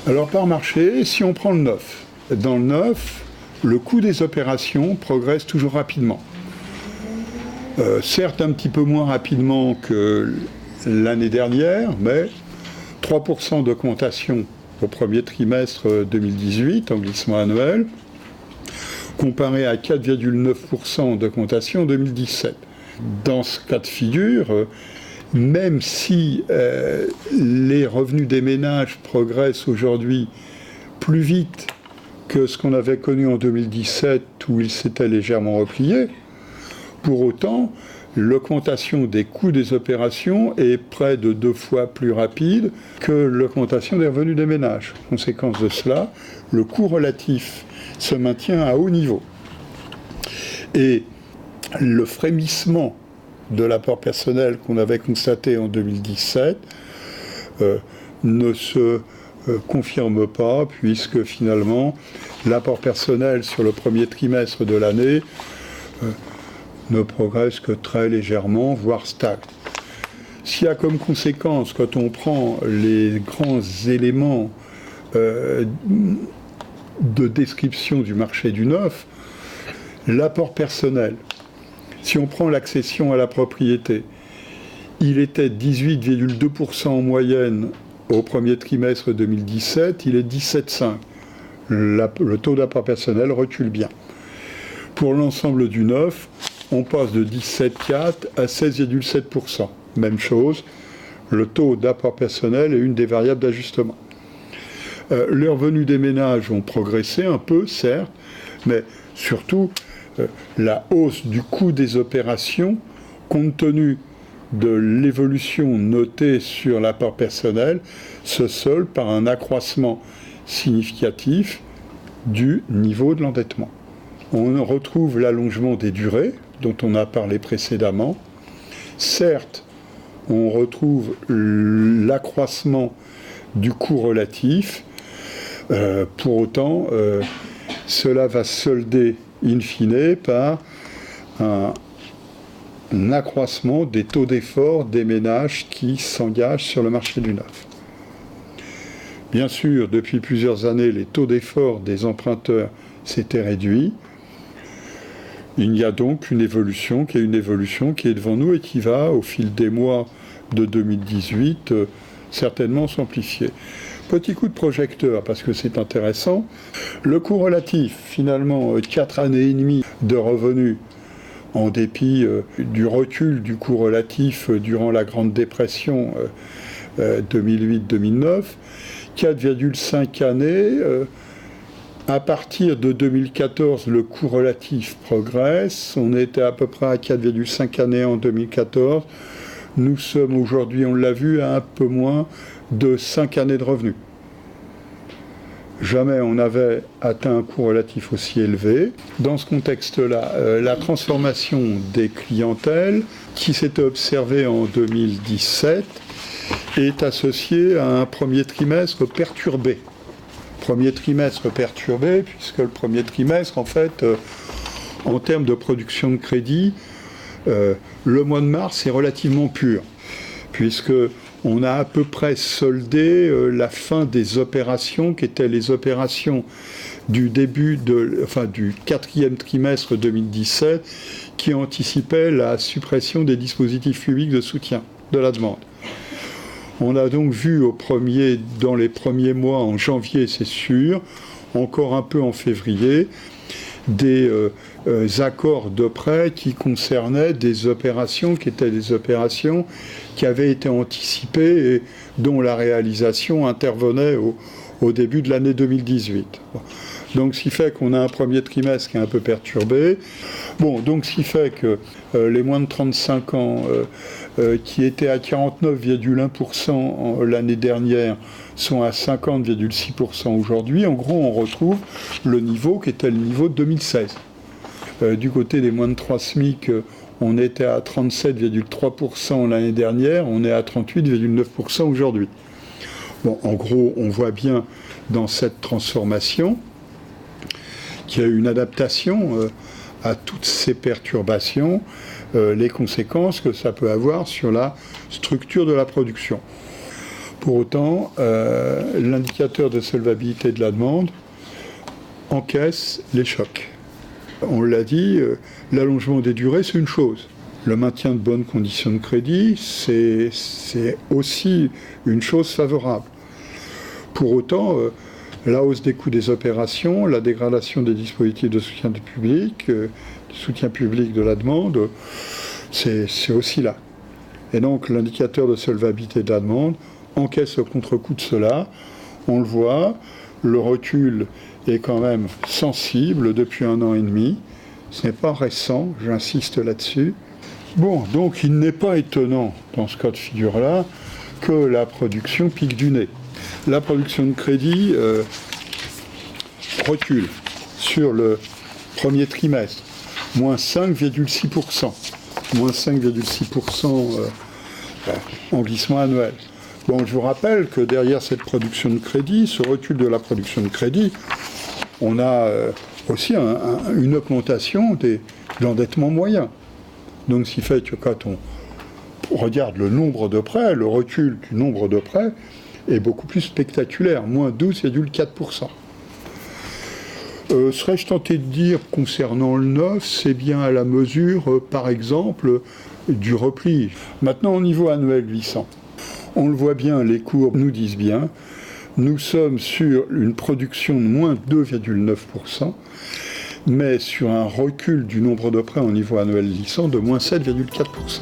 Alors par marché, si on prend le neuf, dans le neuf, le coût des opérations progresse toujours rapidement. Certes un petit peu moins rapidement que l'année dernière, mais 3% d'augmentation au premier trimestre 2018 en glissement annuel, comparé à 4,9% d'augmentation en 2017. Dans ce cas de figure, même si les revenus des ménages progressent aujourd'hui plus vite que ce qu'on avait connu en 2017 où ils s'étaient légèrement repliés, pour autant, l'augmentation des coûts des opérations est près de 2 fois plus rapide que l'augmentation des revenus des ménages. Conséquence de cela, le coût relatif se maintient à haut niveau. Et le frémissement de l'apport personnel qu'on avait constaté en 2017 ne se confirme pas, puisque finalement, l'apport personnel sur le premier trimestre de l'année ne progresse que très légèrement, voire stagne. S'il y a comme conséquence, quand on prend les grands éléments de description du marché du neuf, l'apport personnel, si on prend l'accession à la propriété, il était 18,2% en moyenne au premier trimestre 2017, il est 17,5%. Le taux d'apport personnel recule bien. Pour l'ensemble du neuf, on passe de 17,4 à 16,7%. Même chose, le taux d'apport personnel est une des variables d'ajustement. Les revenus des ménages ont progressé un peu, certes, mais surtout, la hausse du coût des opérations, compte tenu de l'évolution notée sur l'apport personnel, se solde par un accroissement significatif du niveau de l'endettement. On retrouve l'allongement des durées, dont on a parlé précédemment. Certes, on retrouve l'accroissement du coût relatif. Pour autant, cela va solder in fine par un accroissement des taux d'effort des ménages qui s'engagent sur le marché du neuf. Bien sûr, depuis plusieurs années, les taux d'effort des emprunteurs s'étaient réduits. Il y a donc une évolution qui est devant nous et qui va, au fil des mois de 2018, certainement s'amplifier. Petit coup de projecteur, parce que c'est intéressant. Le coût relatif, finalement, 4 années et demie de revenus, en dépit du recul du coût relatif durant la Grande Dépression 2008-2009, 4,5 années. À partir de 2014, le coût relatif progresse. On était à peu près à 4,5 années en 2014. Nous sommes aujourd'hui, on l'a vu, à un peu moins de 5 années de revenus. Jamais on n'avait atteint un coût relatif aussi élevé. Dans ce contexte-là, la transformation des clientèles qui s'était observée en 2017 est associée à un premier trimestre perturbé. Premier trimestre perturbé, puisque le premier trimestre, en fait, en termes de production de crédit, le mois de mars est relativement pur, puisque on a à peu près soldé la fin des opérations qui étaient les opérations du du quatrième trimestre 2017, qui anticipaient la suppression des dispositifs publics de soutien de la demande. On a donc vu dans les premiers mois, en janvier c'est sûr, encore un peu en février, des accords de prêt qui concernaient des opérations qui étaient des opérations qui avaient été anticipées et dont la réalisation intervenait au début de l'année 2018. Donc ce qui fait qu'on a un premier trimestre qui est un peu perturbé. Donc ce qui fait que les moins de 35 ans qui étaient à 49,1% l'année dernière sont à 50,6% aujourd'hui. En gros, on retrouve le niveau qui était le niveau de 2016. Du côté des moins de 3 SMIC, on était à 37,3% l'année dernière, on est à 38,9% aujourd'hui. En gros, on voit bien dans cette transformation qu'il y a eu une adaptation à toutes ces perturbations, les conséquences que ça peut avoir sur la structure de la production. Pour autant, l'indicateur de solvabilité de la demande encaisse les chocs. On l'a dit, l'allongement des durées, c'est une chose. Le maintien de bonnes conditions de crédit, c'est aussi une chose favorable. Pour autant, la hausse des coûts des opérations, la dégradation des dispositifs de soutien public, de la demande, c'est aussi là. Et donc l'indicateur de solvabilité de la demande encaisse au contre-coup de cela. On le voit, le recul est quand même sensible depuis 1 an et demi. Ce n'est pas récent, j'insiste là-dessus. Bon, donc il n'est pas étonnant dans ce cas de figure-là que la production pique du nez. La production de crédit recule sur le premier trimestre, moins 5,6%. Moins 5,6% en glissement annuel. Bon, je vous rappelle que derrière cette production de crédit, ce recul de la production de crédit, on a aussi une augmentation de l'endettement moyen. Donc, ce qui fait que quand on regarde le nombre de prêts, le recul du nombre de prêts est beaucoup plus spectaculaire, moins 12,4%. Serais-je tenté de dire, concernant le neuf, c'est bien à la mesure, par exemple, du repli. Maintenant, au niveau annuel glissant, on le voit bien, les courbes nous disent bien, nous sommes sur une production de moins 2,9%, mais sur un recul du nombre de prêts au niveau annuel glissant de moins 7,4%.